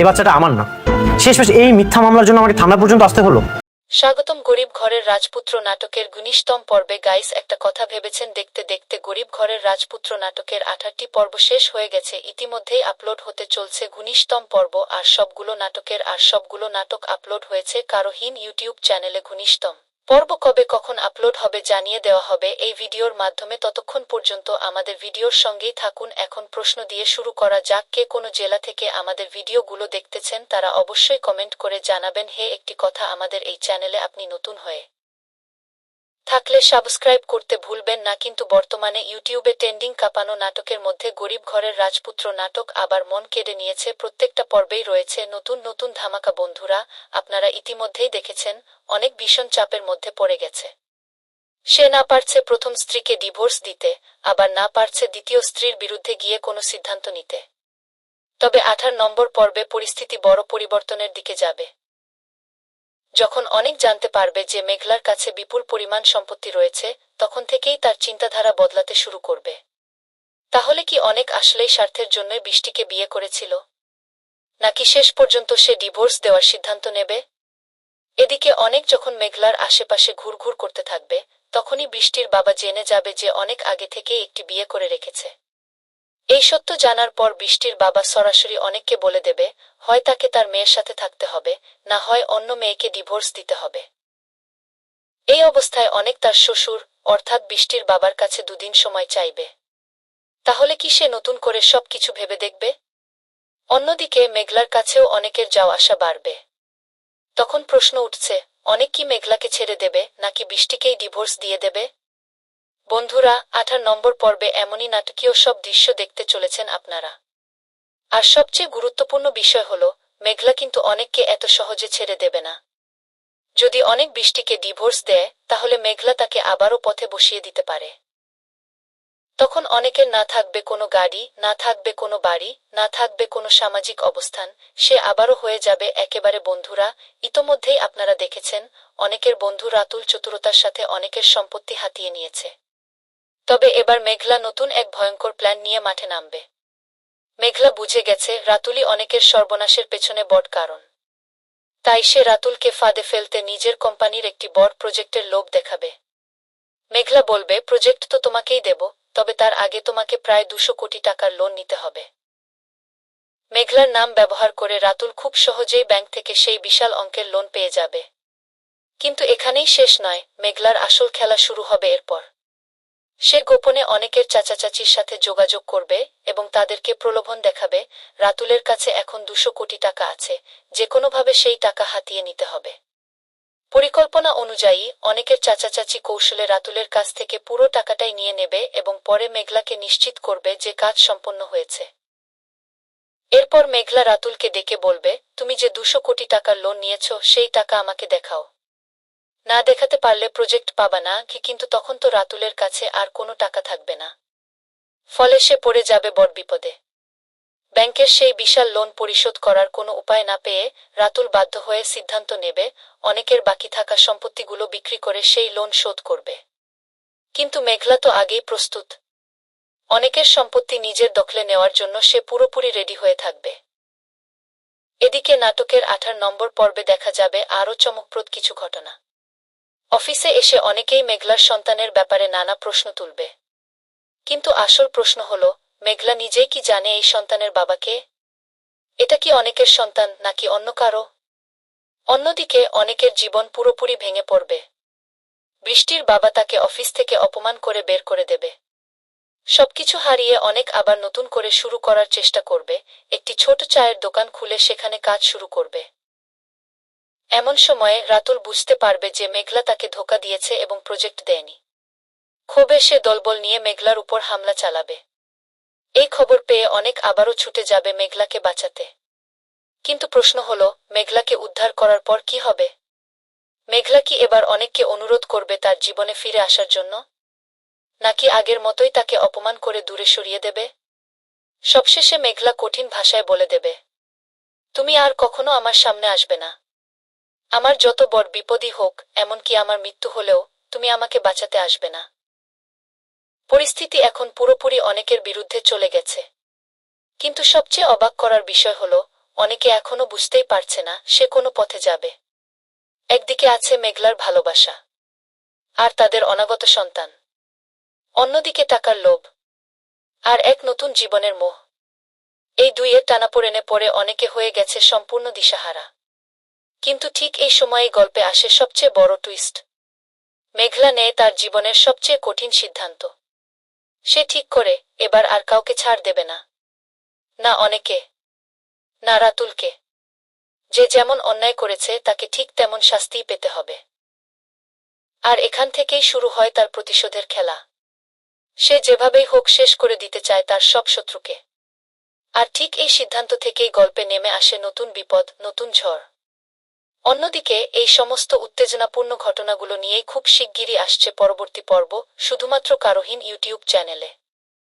এই বাচ্চাটা আমার না। শেষমেশ এই মিথ্যা মামলার জন্য আমাকে থানা পর্যন্ত আসতে হলো। স্বাগতম গরিব ঘরের রাজপুত্র নাটকের ১৯তম পর্বে। গাইস, একটা কথা ভেবেছেন? দেখতে দেখতে গরিব ঘরের রাজপুত্র নাটকের ১৮টি পর্ব শেষ হয়ে গেছে। ইতিমধ্যেই আপলোড হতে চলছে ১৯তম পর্ব। আর সবগুলো নাটক আপলোড হয়েছে কারোহীন ইউটিউব চ্যানেলে। ১৯তম পর্ব কবে কখন আপলোড হবে জানিয়ে দেওয়া হবে এই ভিডিওর মাধ্যমে। ততক্ষণ পর্যন্ত আমাদের ভিডিওর সঙ্গেই থাকুন। এখন প্রশ্ন দিয়ে শুরু করা যাক। কে কোন জেলা থেকে আমাদের ভিডিওগুলো দেখতেছেন তারা অবশ্যই কমেন্ট করে জানাবেন। হে, একটি কথা, আমাদের এই চ্যানেলে আপনি নতুন হয়ে থাকলে সাবস্ক্রাইব করতে ভুলবেন না। কিন্তু বর্তমানে ইউটিউবে ট্রেন্ডিং কাঁপানো নাটকের মধ্যে গরিব ঘরের রাজপুত্র নাটক আবার মন কেড়ে নিয়েছে। প্রত্যেকটা পর্বেই রয়েছে নতুন নতুন ধামাকা। বন্ধুরা, আপনারা ইতিমধ্যেই দেখেছেন অনেক ভীষণ চাপের মধ্যে পড়ে গেছে। সে না পারছে প্রথম স্ত্রীকে ডিভোর্স দিতে, আবার না পারছে দ্বিতীয় স্ত্রীর বিরুদ্ধে গিয়ে কোনো সিদ্ধান্ত নিতে। তবে ১৮ নম্বর পর্বে পরিস্থিতি বড় পরিবর্তনের দিকে যাবে। যখন অনেক জানতে পারবে যে মেঘলার কাছে বিপুল পরিমাণ সম্পত্তি রয়েছে, তখন থেকেই তার চিন্তাধারা বদলাতে শুরু করবে। তাহলে কি অনেক আসলেই স্বার্থের জন্যই বৃষ্টিকে বিয়ে করেছিল, নাকি শেষ পর্যন্ত সে ডিভোর্স দেওয়ার সিদ্ধান্ত নেবে? এদিকে অনেক যখন মেঘলার আশেপাশে ঘুরঘুর করতে থাকবে, তখনই বৃষ্টির বাবা জেনে যাবে যে অনেক আগে থেকেই একটি বিয়ে করে রেখেছে। এই সত্য জানার পর বৃষ্টির বাবা সরাসরি অনেককে বলে দেবে, হয় তাকে তার মেয়ের সাথে থাকতে হবে, না হয় অন্য মেয়েকে ডিভোর্স দিতে হবে। এই অবস্থায় অনেক তার শ্বশুর অর্থাৎ বৃষ্টির বাবার কাছে ২ দিন সময় চাইবে। তাহলে কি সে নতুন করে সবকিছু ভেবে দেখবে? অন্যদিকে মেঘলার কাছেও অনেকের যাওয়া আসা বাড়বে। তখন প্রশ্ন উঠছে, অনেক কি মেঘলাকে ছেড়ে দেবে, নাকি বৃষ্টিকেই ডিভোর্স দিয়ে দেবে? বন্ধুরা, ১৮ নম্বর পর্বে এমনই নাটকীয় সব দৃশ্য দেখতে চলেছেন আপনারা। আর সবচেয়ে গুরুত্বপূর্ণ বিষয় হলো, মেঘলা কিন্তু অনেককে এত সহজে ছেড়ে দেবে না। যদি অনেক বৃষ্টিকে ডিভোর্স দেয়, তাহলে মেঘলা তাকে আবারও পথে বসিয়ে দিতে পারে। তখন অনেকের না থাকবে কোনো গাড়ি, না থাকবে কোনো বাড়ি, না থাকবে কোনো সামাজিক অবস্থান। সে আবারও হয়ে যাবে একেবারে। বন্ধুরা, ইতোমধ্যেই আপনারা দেখেছেন অনেকের বন্ধু রাতুল চতুরতার সাথে অনেকের সম্পত্তি হাতিয়ে নিয়েছে। তবে এবার মেঘলা নতুন এক ভয়ঙ্কর প্ল্যান নিয়ে মাঠে নামবে। মেঘলা বুঝে গেছে রাতুলই অনেকের সর্বনাশের পেছনে বড় কারণ। তাই সে রাতুলকে ফাঁদে ফেলতে নিজের কোম্পানির একটি বড় প্রজেক্টের লোভ দেখাবে। মেঘলা বলবে, প্রজেক্ট তো তোমাকেই দেব, তবে তার আগে তোমাকে প্রায় ২০০ কোটি টাকার লোন নিতে হবে। মেঘলার নাম ব্যবহার করে রাতুল খুব সহজেই ব্যাংক থেকে সেই বিশাল অঙ্কের লোন পেয়ে যাবে। কিন্তু এখানেই শেষ নয়, মেঘলার আসল খেলা শুরু হবে এরপর। সে গোপনে অনেকের চাচা চাচির সাথে যোগাযোগ করবে এবং তাদেরকে প্রলোভন দেখাবে, রাতুলের কাছে এখন ২০০ কোটি টাকা আছে, যে কোনোভাবে সেই টাকা হাতিয়ে নিতে হবে। পরিকল্পনা অনুযায়ী অনেকের চাচা চাচি কৌশলে রাতুলের কাছ থেকে পুরো টাকাটাই নিয়ে নেবে এবং পরে মেঘলাকে নিশ্চিত করবে যে কাজ সম্পন্ন হয়েছে। এরপর মেঘলা রাতুলকে ডেকে বলবে, তুমি যে ২০০ কোটি টাকার লোন নিয়েছ সেই টাকা আমাকে দেখাও। না দেখাতে পারলে প্রজেক্ট পাবা না। কিন্তু তখন তো রাতুলের কাছে আর কোনো টাকা থাকবে না। ফলে সে পড়ে যাবে বড় বিপদে। ব্যাংকের সেই বিশাল লোন পরিশোধ করার কোনো উপায় না পেয়ে রাতুল বাধ্য হয়ে সিদ্ধান্ত নেবে অনেকের বাকি থাকা সম্পত্তিগুলো বিক্রি করে সেই লোন শোধ করবে। কিন্তু মেঘলা তো আগেই প্রস্তুত। অনেকের সম্পত্তি নিজের দখলে নেওয়ার জন্য সে পুরোপুরি রেডি হয়ে থাকবে। এদিকে নাটকের ১৮ নম্বর পর্বে দেখা যাবে আরও চমকপ্রদ কিছু ঘটনা। অফিসে এসে অনেকেই মেঘলার সন্তানের ব্যাপারে নানা প্রশ্ন তুলবে। কিন্তু আসল প্রশ্ন হলো, মেঘলা নিজেই কি জানে এই সন্তানের বাবাকে? এটা কি অনেকের সন্তান নাকি অন্য কারো? অন্যদিকে অনেকের জীবন পুরোপুরি ভেঙে পড়বে। বৃষ্টির বাবা তাকে অফিস থেকে অপমান করে বের করে দেবে। সবকিছু হারিয়ে অনেক আবার নতুন করে শুরু করার চেষ্টা করবে, একটি ছোট চায়ের দোকান খুলে সেখানে কাজ শুরু করবে। এমন সময়ে রাতুল বুঝতে পারবে যে মেঘলা তাকে ধোঁকা দিয়েছে এবং প্রজেক্ট দেয়নি। ক্ষোভে সে দলবল নিয়ে মেঘলার উপর হামলা চালাবে। এই খবর পেয়ে অনেক আবারও ছুটে যাবে মেঘলাকে বাঁচাতে। কিন্তু প্রশ্ন হলো, মেঘলাকে উদ্ধার করার পর কি হবে? মেঘলা কি এবার অনেককে অনুরোধ করবে তার জীবনে ফিরে আসার জন্য, নাকি আগের মতোই তাকে অপমান করে দূরে সরিয়ে দেবে? সবশেষে মেঘলা কঠিন ভাষায় বলে দেবে, তুমি আর কখনো আমার সামনে আসবে না। আমার যত বড় বিপদই হোক, এমনকি আমার মৃত্যু হলেও তুমি আমাকে বাঁচাতে আসবে না। পরিস্থিতি এখন পুরোপুরি অনেকের বিরুদ্ধে চলে গেছে। কিন্তু সবচেয়ে অবাক করার বিষয় হলো, অনেকে এখনো বুঝতেই পারছে না সে কোনো পথে যাবে। একদিকে আছে মেঘলার ভালোবাসা আর তাদের অনাগত সন্তান, অন্যদিকে টাকার লোভ আর এক নতুন জীবনের মোহ। এই দুইয়ের টানাপোড়েনে পড়ে অনেকে হয়ে গেছে সম্পূর্ণ দিশাহারা। কিন্তু ঠিক এই সময়েই গল্পে আসে সবচেয়ে বড় টুইস্ট। মেঘলা নেয় তার জীবনের সবচেয়ে কঠিন সিদ্ধান্ত। সে ঠিক করে এবার আর কাউকে ছাড় দেবে না, না অনেকে, না রাতুলকে। যে যেমন অন্যায় করেছে তাকে ঠিক তেমন শাস্তিই পেতে হবে। আর এখান থেকেই শুরু হয় তার প্রতিশোধের খেলা। সে যেভাবেই হোক শেষ করে দিতে চায় তার সব শত্রুকে। আর ঠিক এই সিদ্ধান্ত থেকেই গল্পে নেমে আসে নতুন বিপদ, নতুন ঝড়। অন্যদিকে এই সমস্ত উত্তেজনাপূর্ণ ঘটনাগুলো নিয়েই খুব শিগগিরই আসছে পরবর্তী পর্ব, শুধুমাত্র কারোহীন ইউটিউব চ্যানেলে।